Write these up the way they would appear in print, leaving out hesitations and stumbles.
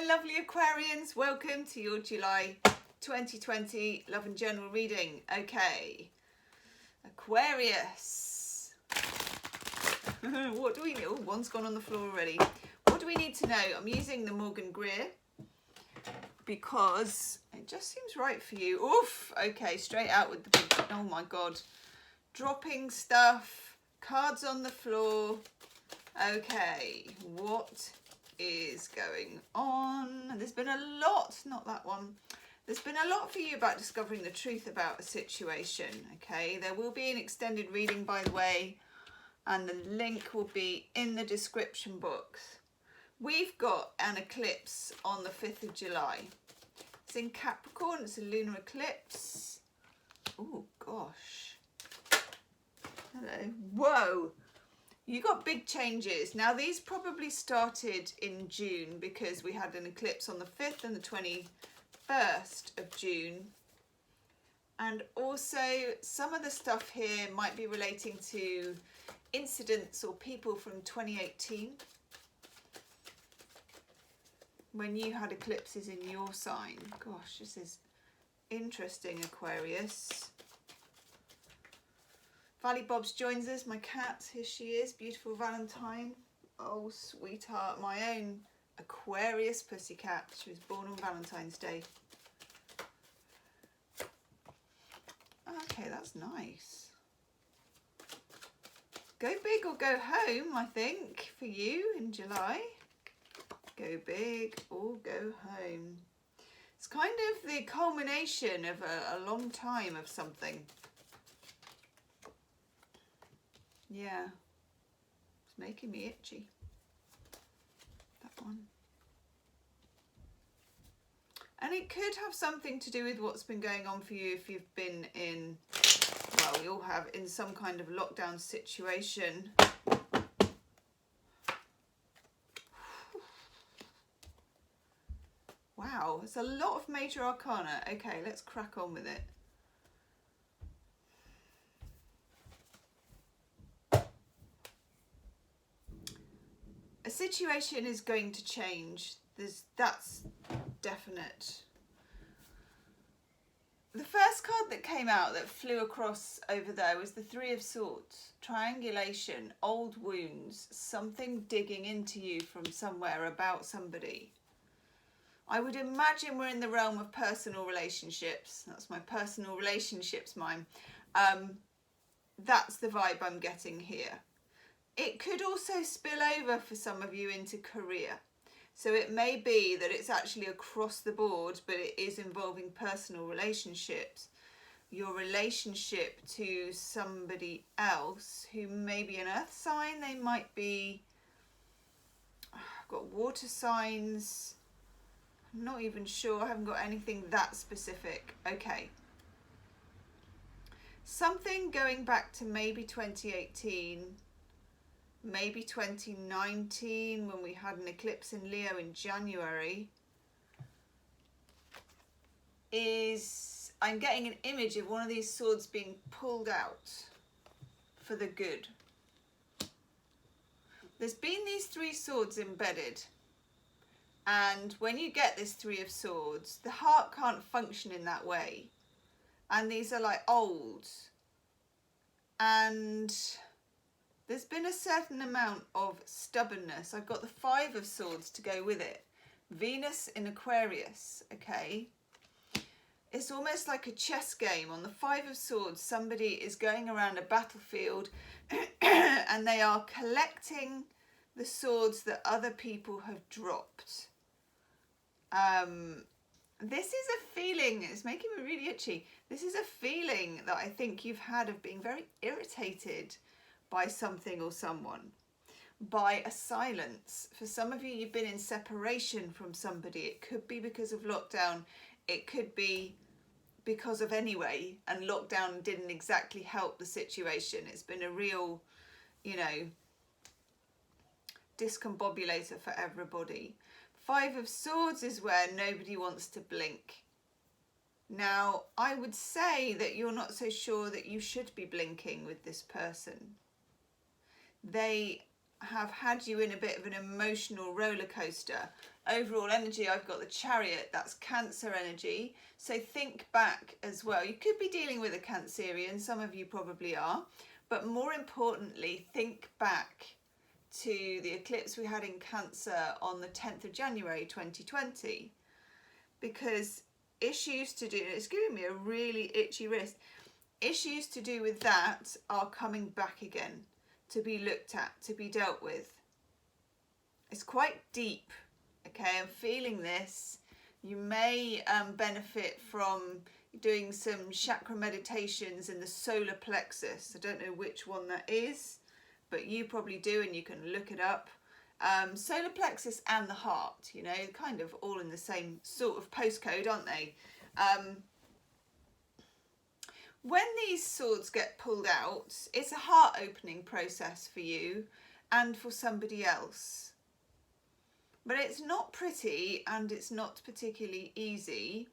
lovely Aquarians, welcome to your July 2020 Love and General reading. Okay, Aquarius, what do we need? Oh, one's gone on the floor already. What do we need to know? I'm using the Morgan Greer because it just seems right for you. Oof, okay, straight out with the big, oh my God, dropping stuff, cards on the floor. Okay, what is going on? There's been a lot, not that one. There's been a lot for you about discovering the truth about a situation, okay? There will be an extended reading, by the way, and the link will be in the description box. We've got an eclipse on the 5th of July. It's in Capricorn, it's a lunar eclipse. Oh, gosh. Hello. Whoa. You got big changes. Now these probably started in June because we had an eclipse on the 5th and the 21st of June. And also some of the stuff here might be relating to incidents or people from 2018 when you had eclipses in your sign. Gosh, this is interesting, Aquarius. Valley Bobs joins us, my cat, here she is, beautiful Valentine. Oh, sweetheart, my own Aquarius pussycat. She was born on Valentine's Day. Okay, that's nice. Go big or go home, I think, for you in July. Go big or go home. It's kind of the culmination of a long time of something. Yeah, it's making me itchy, that one. And it could have something to do with what's been going on for you if you've been in, well, we all have, in some kind of lockdown situation. Wow, it's a lot of major arcana. Okay, let's crack on with it. A situation is going to change. That's definite. The first card that came out that flew across over there was the Three of Swords. Triangulation, old wounds, something digging into you from somewhere about somebody. I would imagine we're in the realm of personal relationships. That's my personal relationships mime. That's the vibe I'm getting here. It could also spill over for some of you into career. So it may be that it's actually across the board, but it is involving personal relationships. Your relationship to somebody else who may be an earth sign, they might be, I've got water signs. I'm not even sure, I haven't got anything that specific. Okay. Something going back to maybe 2018. Maybe 2019 when we had an eclipse in Leo in January, I'm getting an image of one of these swords being pulled out for the good. There's been these three swords embedded, and when you get this Three of Swords, the heart can't function in that way, and these are like old, and there's been a certain amount of stubbornness. I've got the Five of Swords to go with it. Venus in Aquarius, okay? It's almost like a chess game. On the Five of Swords, somebody is going around a battlefield and they are collecting the swords that other people have dropped. This is a feeling, it's making me really itchy. This is a feeling that I think you've had of being very irritated by something or someone, by a silence. For some of you, you've been in separation from somebody. It could be because of lockdown. It could be because of anyway, and lockdown didn't exactly help the situation. It's been a real, you know, discombobulator for everybody. Five of Swords is where nobody wants to blink. Now, I would say that you're not so sure that you should be blinking with this person. They have had you in a bit of an emotional roller coaster. overall energy, I've got the Chariot, that's Cancer energy. So think back as well. You could be dealing with a Cancerian, some of you probably are, but more importantly, think back to the eclipse we had in Cancer on the 10th of January 2020, because issues to do, it's giving me a really itchy wrist, issues to do with that are coming back again to be looked at, to be dealt with. It's quite deep, okay? I'm feeling this. You may benefit from doing some chakra meditations in the solar plexus. I don't know which one that is, but you probably do, and you can look it up. Solar plexus and the heart, you know, kind of all in the same sort of postcode, aren't they? When these swords get pulled out, it's a heart opening process for you and for somebody else. But it's not pretty, and it's not particularly easy,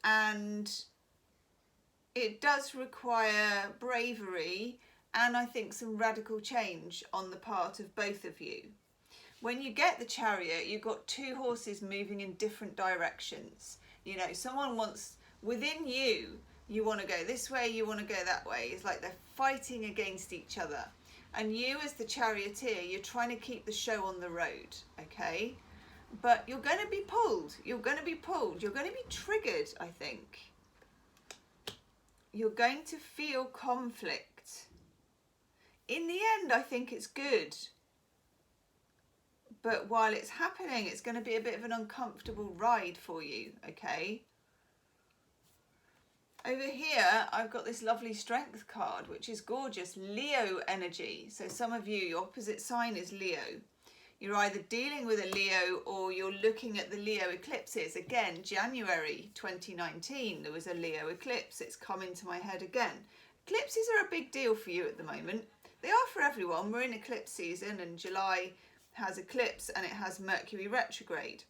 and it does require bravery and I think some radical change on the part of both of you. When you get the Chariot, you've got two horses moving in different directions. You know, someone wants, within you, you want to go this way, you want to go that way. It's like they're fighting against each other. And you as the charioteer, you're trying to keep the show on the road, okay? But you're going to be pulled. You're going to be pulled. You're going to be triggered, I think. You're going to feel conflict. In the end, I think it's good. But while it's happening, it's going to be a bit of an uncomfortable ride for you, okay? Over here, I've got this lovely Strength card, which is gorgeous. Leo energy. So some of you, your opposite sign is Leo. You're either dealing with a Leo or you're looking at the Leo eclipses. Again, January 2019, there was a Leo eclipse. It's come into my head again. Eclipses are a big deal for you at the moment. They are for everyone. We're in eclipse season, and July has eclipse and it has Mercury retrograde.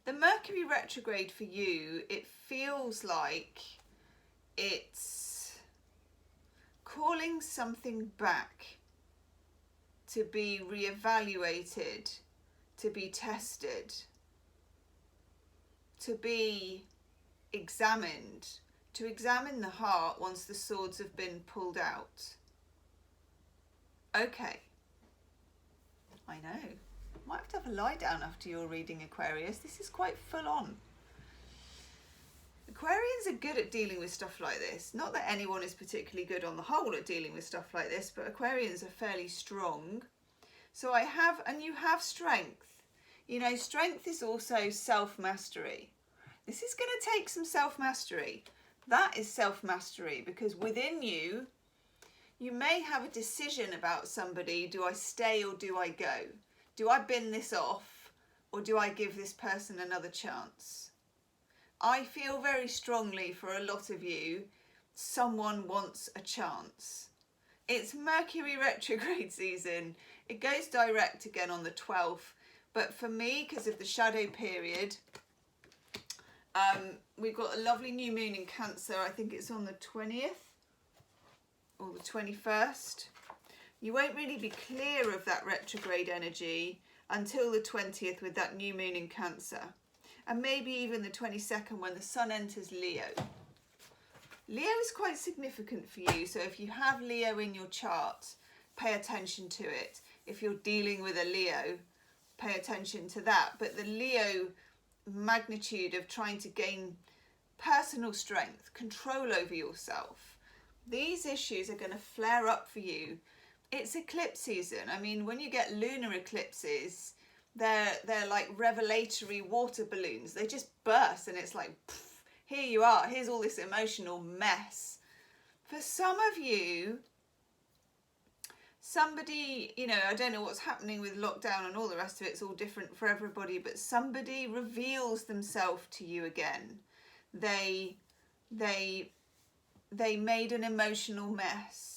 The Mercury retrograde for you, it feels like it's calling something back to be reevaluated, to be tested, to be examined, to examine the heart once the swords have been pulled out. Okay, I know. Might have to have a lie down after your reading, Aquarius. This is quite full on. Aquarians are good at dealing with stuff like this. Not that anyone is particularly good on the whole at dealing with stuff like this, but Aquarians are fairly strong. So I have, and you have strength. You know, strength is also self-mastery. This is going to take some self-mastery. That is self-mastery, because within you, you may have a decision about somebody. Do I stay or do I go? Do I bin this off or do I give this person another chance? I feel very strongly for a lot of you, someone wants a chance. It's Mercury retrograde season. It goes direct again on the 12th. But for me, because of the shadow period, we've got a lovely new moon in Cancer. I think it's on the 20th or the 21st. You won't really be clear of that retrograde energy until the 20th with that new moon in Cancer. And maybe even the 22nd when the sun enters Leo. Leo is quite significant for you. So if you have Leo in your chart, pay attention to it. If you're dealing with a Leo, pay attention to that. But the Leo magnitude of trying to gain personal strength, control over yourself, these issues are going to flare up for you. It's eclipse season. I mean, when you get lunar eclipses, they're like revelatory water balloons. They just burst and it's like, pff, here you are. Here's all this emotional mess. For some of you, somebody, you know, I don't know what's happening with lockdown and all the rest of it. It's all different for everybody, but somebody reveals themselves to you again. They made an emotional mess.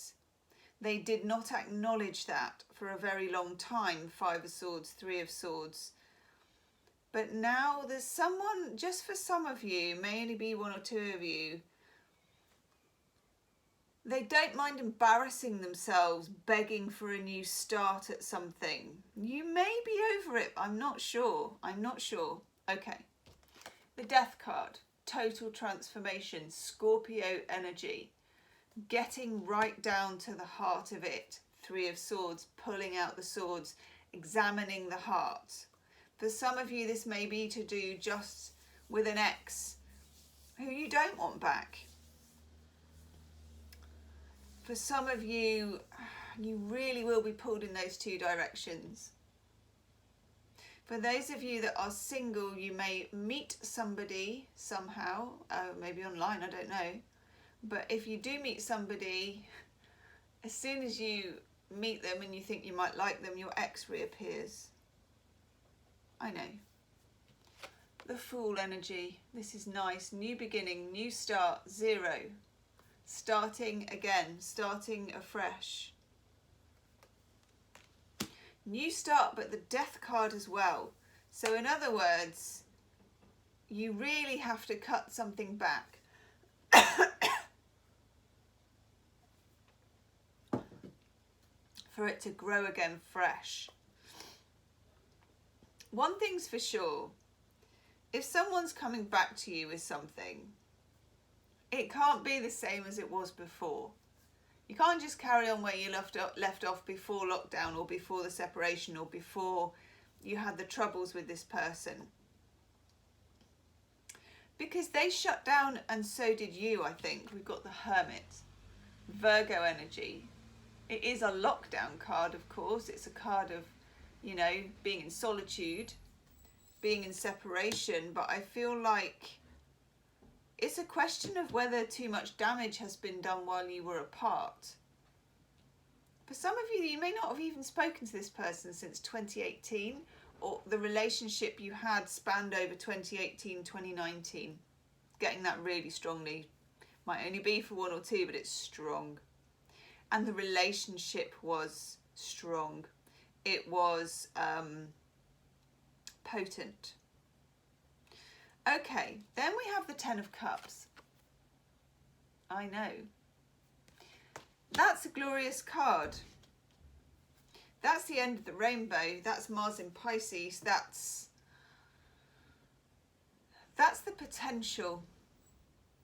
They did not acknowledge that for a very long time. 5 of Swords, 3 of Swords. But now there's someone, just for some of you, may only be 1 or 2 of you, They don't mind embarrassing themselves, begging for a new start at something. You may be over it. I'm not sure. I'm not sure. Okay. The Death card. Total transformation. Scorpio energy. Getting right down to the heart of it. Three of Swords. Pulling out the swords. Examining the heart. For some of you, this may be to do just with an ex who you don't want back. For some of you, you really will be pulled in those two directions. For those of you that are single, you may meet somebody somehow, maybe online, I don't know. But if you do meet somebody, as soon as you meet them and you think you might like them, your ex reappears. I know. The Fool energy. This is nice. New beginning, new start, 0. Starting again, starting afresh. New start, but the Death card as well. So in other words, you really have to cut something back. For it to grow again fresh. One thing's for sure, if someone's coming back to you with something, it can't be the same as it was before. You can't just carry on where you left off before lockdown or before the separation or before you had the troubles with this person. Because they shut down and so did you, I think. We've got the Hermit. Virgo energy. It is a lockdown card, of course. It's a card of, you know, being in solitude, being in separation. But I feel like it's a question of whether too much damage has been done while you were apart. For some of you, you may not have even spoken to this person since 2018, or the relationship you had spanned over 2018, 2019. Getting that really strongly. Might only be for 1 or 2, but it's strong. And the relationship was strong. It was potent. Okay, then we have the 10 of Cups. I know. That's a glorious card. That's the end of the rainbow. That's Mars in Pisces. That's the potential.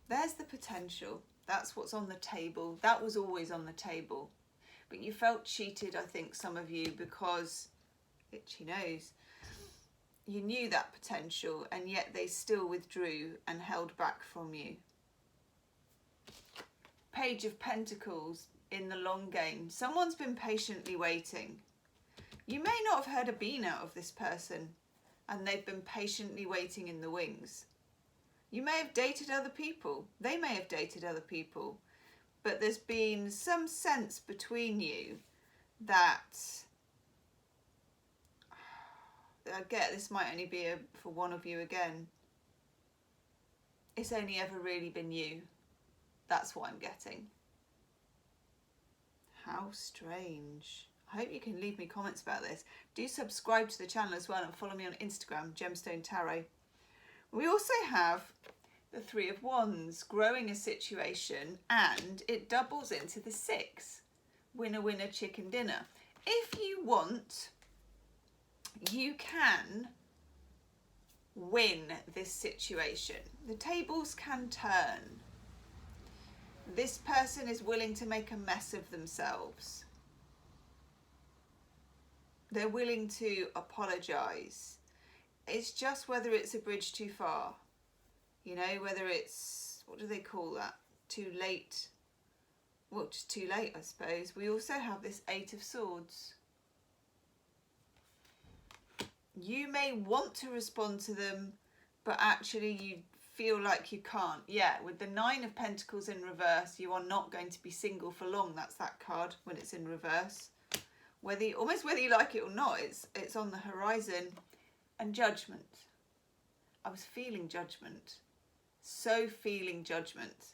There's the potential. That's what's on the table. That was always on the table. But you felt cheated, I think, some of you, because, itchy nose, you knew that potential and yet they still withdrew and held back from you. Page of Pentacles in the long game. Someone's been patiently waiting. You may not have heard a bean out of this person and they've been patiently waiting in the wings. You may have dated other people. They may have dated other people. But there's been some sense between you that, I get this might only be for one of you again. It's only ever really been you. That's what I'm getting. How strange. I hope you can leave me comments about this. Do subscribe to the channel as well and follow me on Instagram, Gemstone Tarot. We also have the 3 of Wands, growing a situation, and it doubles into the 6. Winner, winner, chicken dinner. If you want, you can win this situation. The tables can turn. This person is willing to make a mess of themselves. They're willing to apologise. It's just whether it's a bridge too far. You know, whether it's, what do they call that? Too late. Well, just too late, I suppose. We also have this 8 of Swords. You may want to respond to them, but actually you feel like you can't. Yeah, with the 9 of Pentacles in reverse, you are not going to be single for long. That's that card when it's in reverse. Whether you like it or not, it's on the horizon. And Judgment. I was feeling Judgment. So feeling Judgment.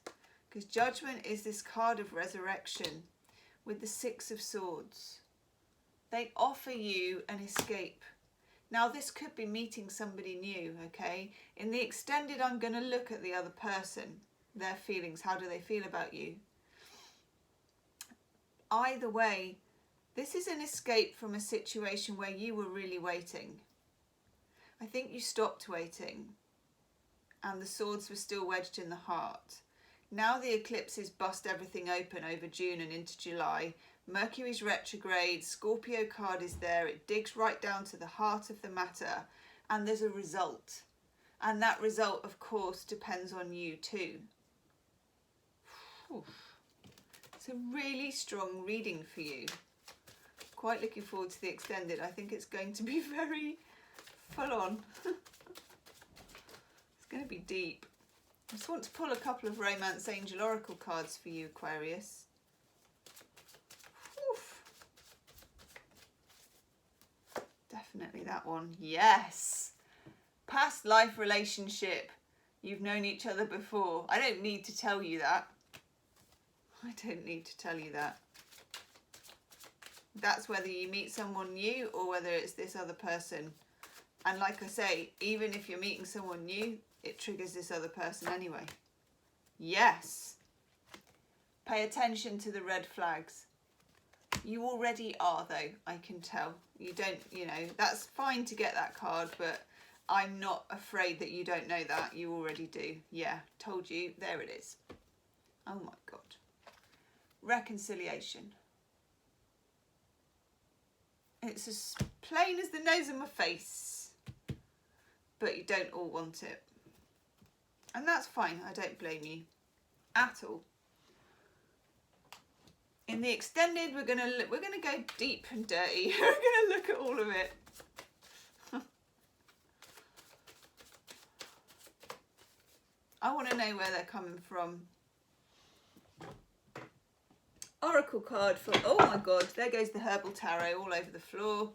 Because Judgment is this card of resurrection with the 6 of Swords. They offer you an escape. Now this could be meeting somebody new, okay? In the extended, I'm going to look at the other person, their feelings. How do they feel about you? either way, this is an escape from a situation where you were really waiting. I think you stopped waiting and the swords were still wedged in the heart. Now the eclipses bust everything open over June and into July. Mercury's retrograde, Scorpio card is there. It digs right down to the heart of the matter and there's a result. And that result, of course, depends on you too. It's a really strong reading for you. Quite looking forward to the extended. I think it's going to be very full on. It's going to be deep. I just want to pull a couple of Romance Angel Oracle cards for you, Aquarius. Oof. Definitely that one. Yes. Past life relationship. You've known each other before. I don't need to tell you that. I don't need to tell you that. That's whether you meet someone new or whether it's this other person. And like I say, even if you're meeting someone new, it triggers this other person anyway. Yes. Pay attention to the red flags. You already are though, I can tell. You don't, you know, that's fine to get that card, but I'm not afraid that you don't know that. You already do. Yeah, told you. There it is. Oh my God. Reconciliation. It's as plain as the nose on my face, but you don't all want it. And that's fine. I don't blame you at all. In the extended, we're gonna go deep and dirty. We're gonna look at all of it. I want to know where they're coming from. Oracle card for, oh my God, there goes the herbal tarot all over the floor.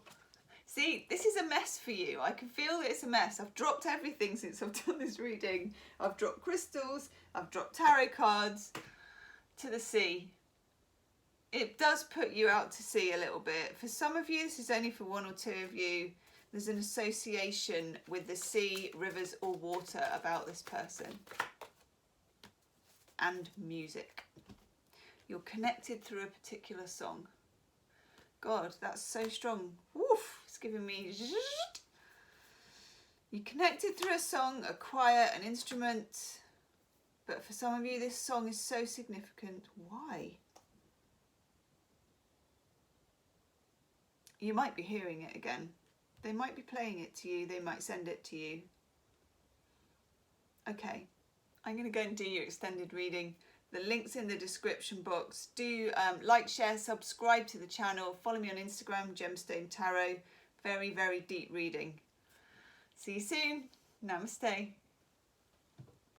See, this is a mess for you. I can feel that it's a mess. I've dropped everything since I've done this reading. I've dropped crystals, I've dropped tarot cards to the sea. It does put you out to sea a little bit. For some of you, this is only for one or two of you. There's an association with the sea, rivers or water about this person. And music. You're connected through a particular song. God, that's so strong. Woof, it's giving me... You're connected through a song, a choir, an instrument. But for some of you, this song is so significant. Why? You might be hearing it again. They might be playing it to you. They might send it to you. Okay, I'm going to go and do your extended reading. The link's in the description box. Do like, share, subscribe to the channel. Follow me on Instagram, Gemstone Tarot. Very, very deep reading. See you soon. Namaste.